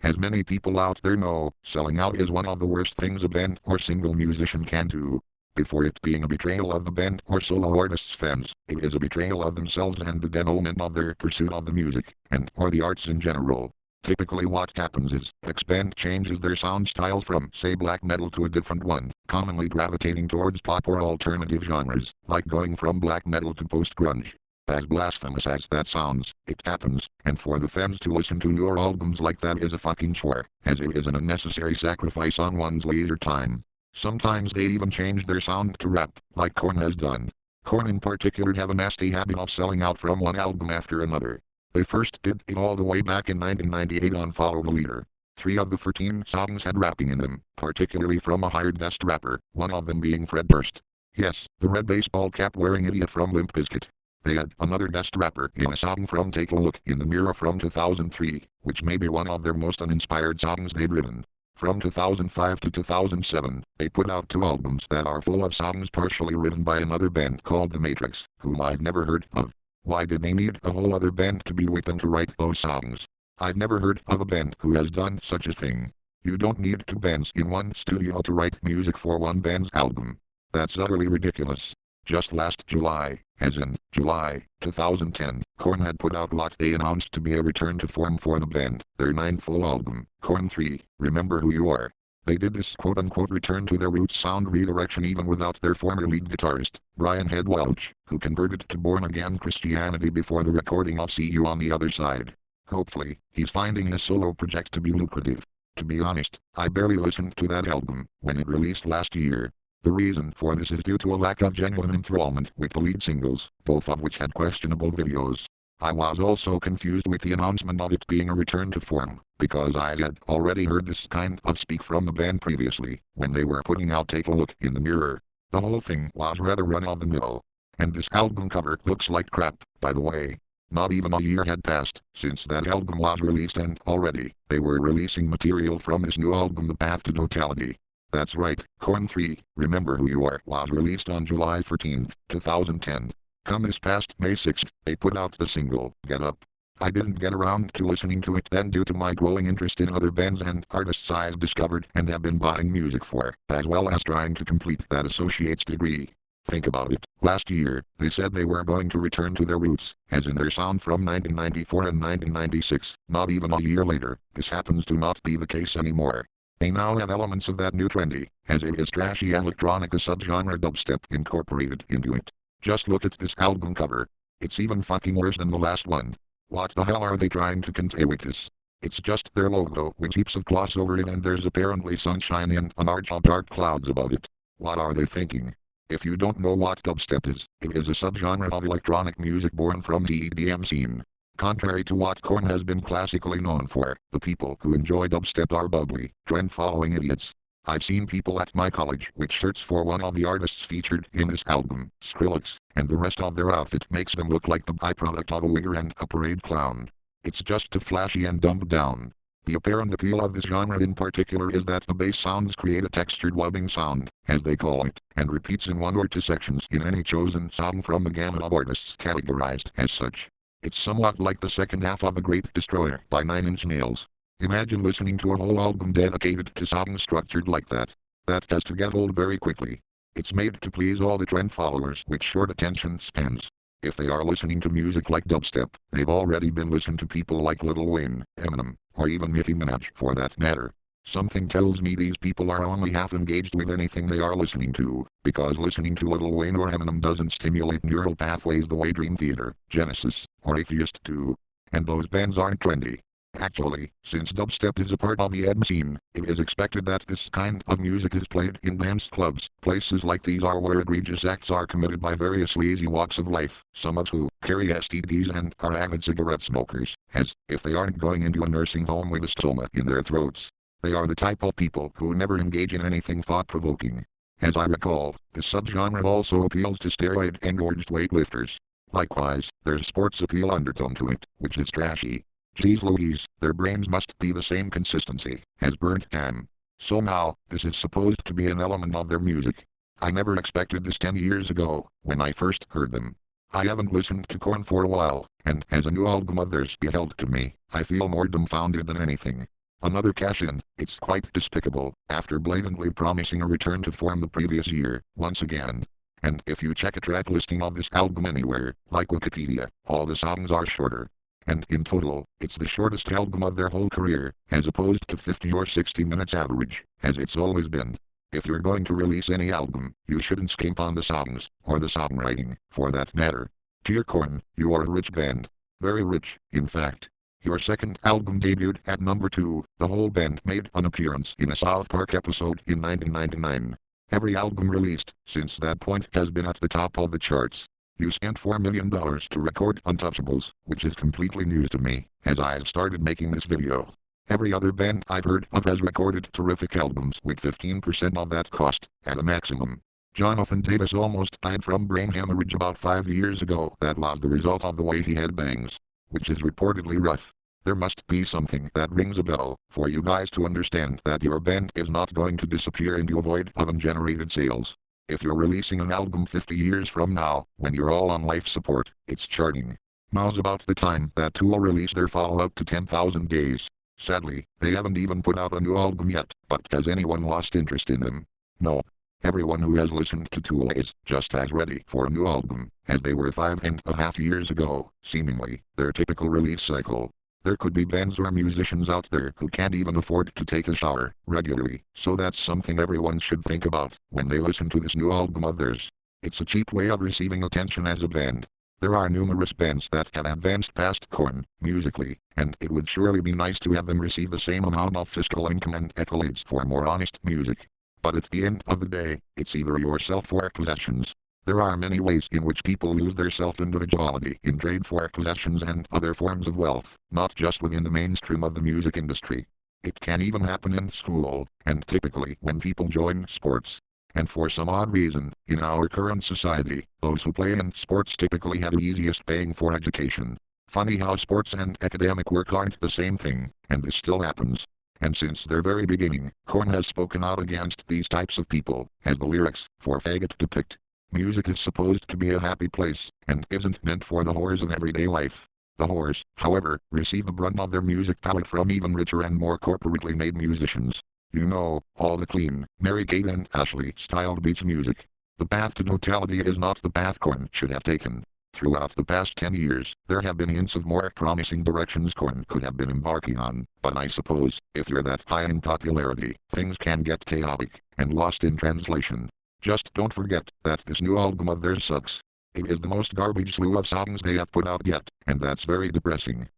As many people out there know, selling out is one of the worst things a band or single musician can do. Before it being a betrayal of the band or solo artist's fans, it is a betrayal of themselves and the denouement of their pursuit of the music, and or the arts in general. Typically what happens is, X band changes their sound style from, say, black metal to a different one, commonly gravitating towards pop or alternative genres, like going from black metal to post-grunge. As blasphemous as that sounds, it happens, and for the fans to listen to newer albums like that is a fucking chore, as it is an unnecessary sacrifice on one's leisure time. Sometimes they even change their sound to rap, like Korn has done. Korn in particular have a nasty habit of selling out from one album after another. They first did it all the way back in 1998 on Follow the Leader. 3 of the 14 songs had rapping in them, particularly from a hired guest rapper, one of them being Fred Durst. Yes, the red baseball cap wearing idiot from Limp Bizkit. They had another guest rapper in a song from Take a Look in the Mirror from 2003, which may be one of their most uninspired songs they've written. From 2005 to 2007, they put out 2 albums that are full of songs partially written by another band called The Matrix, whom I'd never heard of. Why did they need a whole other band to be with them to write those songs? I've never heard of a band who has done such a thing. You don't need 2 bands in one studio to write music for one band's album. That's utterly ridiculous. Just last July, as in July 2010, Korn had put out what they announced to be a return to form for the band, their 9th full album, Korn 3, Remember Who You Are. They did this quote-unquote return to their roots sound redirection even without their former lead guitarist, Brian Head Welch, who converted to born-again Christianity before the recording of See You on the Other Side. Hopefully, he's finding his solo project to be lucrative. To be honest, I barely listened to that album when it released last year. The reason for this is due to a lack of genuine enthrallment with the lead singles, both of which had questionable videos. I was also confused with the announcement of it being a return to form, because I had already heard this kind of speak from the band previously, when they were putting out Take a Look in the Mirror. The whole thing was rather run-of-the-mill. And this album cover looks like crap, by the way. Not even a year had passed since that album was released and already, they were releasing material from this new album The Path to Totality. That's right, Korn 3, Remember Who You Are was released on July 14, 2010. Come this past May 6, they put out the single, Get Up. I didn't get around to listening to it then due to my growing interest in other bands and artists I've discovered and have been buying music for, as well as trying to complete that associate's degree. Think about it, last year, they said they were going to return to their roots, as in their sound from 1994 and 1996, not even a year later, this happens to not be the case anymore. They now have elements of that new trendy, as it is trashy electronica subgenre dubstep incorporated into it. Just look at this album cover. It's even fucking worse than the last one. What the hell are they trying to convey with this? It's just their logo with heaps of gloss over it and there's apparently sunshine and an arch of dark clouds above it. What are they thinking? If you don't know what dubstep is, it is a subgenre of electronic music born from the EDM scene. Contrary to what Korn has been classically known for, the people who enjoy dubstep are bubbly, trend-following idiots. I've seen people at my college with shirts for one of the artists featured in this album, Skrillex, and the rest of their outfit makes them look like the byproduct of a wigger and a parade clown. It's just too flashy and dumbed down. The apparent appeal of this genre in particular is that the bass sounds create a textured webbing sound, as they call it, and repeats in 1 or 2 sections in any chosen song from the gamut of artists categorized as such. It's somewhat like the second half of The Great Destroyer by 9 Inch Nails. Imagine listening to a whole album dedicated to songs structured like that. That has to get old very quickly. It's made to please all the trend followers with short attention spans. If they are listening to music like dubstep, they've already been listening to people like Lil Wayne, Eminem, or even Nicki Minaj for that matter. Something tells me these people are only half engaged with anything they are listening to, because listening to Lil Wayne or Eminem doesn't stimulate neural pathways the way Dream Theater, Genesis, or Atheist do. And those bands aren't trendy. Actually, since dubstep is a part of the EDM scene, it is expected that this kind of music is played in dance clubs. Places like these are where egregious acts are committed by various sleazy walks of life, some of who carry STDs and are avid cigarette smokers, as if they aren't going into a nursing home with a stoma in their throats. They are the type of people who never engage in anything thought-provoking. As I recall, this subgenre also appeals to steroid-engorged weightlifters. Likewise, there's sports appeal undertone to it, which is trashy. Geez Louise, their brains must be the same consistency as burnt ham. So now, this is supposed to be an element of their music. I never expected this 10 years ago, when I first heard them. I haven't listened to Korn for a while, and as a new album of theirs beheld to me, I feel more dumbfounded than anything. Another cash-in. It's quite despicable, after blatantly promising a return to form the previous year, once again. And if you check a track listing of this album anywhere, like Wikipedia, all the songs are shorter. And in total, it's the shortest album of their whole career, as opposed to 50 or 60 minutes average, as it's always been. If you're going to release any album, you shouldn't skimp on the songs, or the songwriting, for that matter. Dear Korn, you are a rich band. Very rich, in fact. Your second album debuted at number 2. The whole band made an appearance in a South Park episode in 1999. Every album released since that point has been at the top of the charts. You spent $4 million to record Untouchables, which is completely news to me, as I've started making this video. Every other band I've heard of has recorded terrific albums with 15% of that cost, at a maximum. Jonathan Davis almost died from brain hemorrhage about 5 years ago. That was the result of the way he had bangs, which is reportedly rough. There must be something that rings a bell for you guys to understand that your band is not going to disappear into a void of ungenerated sales. If you're releasing an album 50 years from now, when you're all on life support, it's charting. Now's about the time that Tool released their follow-up to 10,000 Days. Sadly, they haven't even put out a new album yet, but has anyone lost interest in them? No. Everyone who has listened to Tool is just as ready for a new album as they were 5.5 years ago, seemingly, their typical release cycle. There could be bands or musicians out there who can't even afford to take a shower regularly, so that's something everyone should think about when they listen to this new album of theirs. It's a cheap way of receiving attention as a band. There are numerous bands that have advanced past Korn, musically, and it would surely be nice to have them receive the same amount of fiscal income and accolades for more honest music. But at the end of the day, it's either yourself or possessions. There are many ways in which people lose their self-individuality in trade for possessions and other forms of wealth, not just within the mainstream of the music industry. It can even happen in school, and typically when people join sports. And for some odd reason, in our current society, those who play in sports typically have the easiest paying for education. Funny how sports and academic work aren't the same thing, and this still happens. And since their very beginning, Korn has spoken out against these types of people, as the lyrics for Faggot depict. Music is supposed to be a happy place, and isn't meant for the whores of everyday life. The whores, however, receive the brunt of their music palette from even richer and more corporately made musicians. You know, all the clean, Mary-Kate and Ashley-styled beach music. The path to totality is not the path Korn should have taken. Throughout the past 10 years, there have been hints of more promising directions Korn could have been embarking on, but I suppose, if you're that high in popularity, things can get chaotic and lost in translation. Just don't forget that this new album of theirs sucks. It is the most garbage slew of songs they have put out yet, and that's very depressing.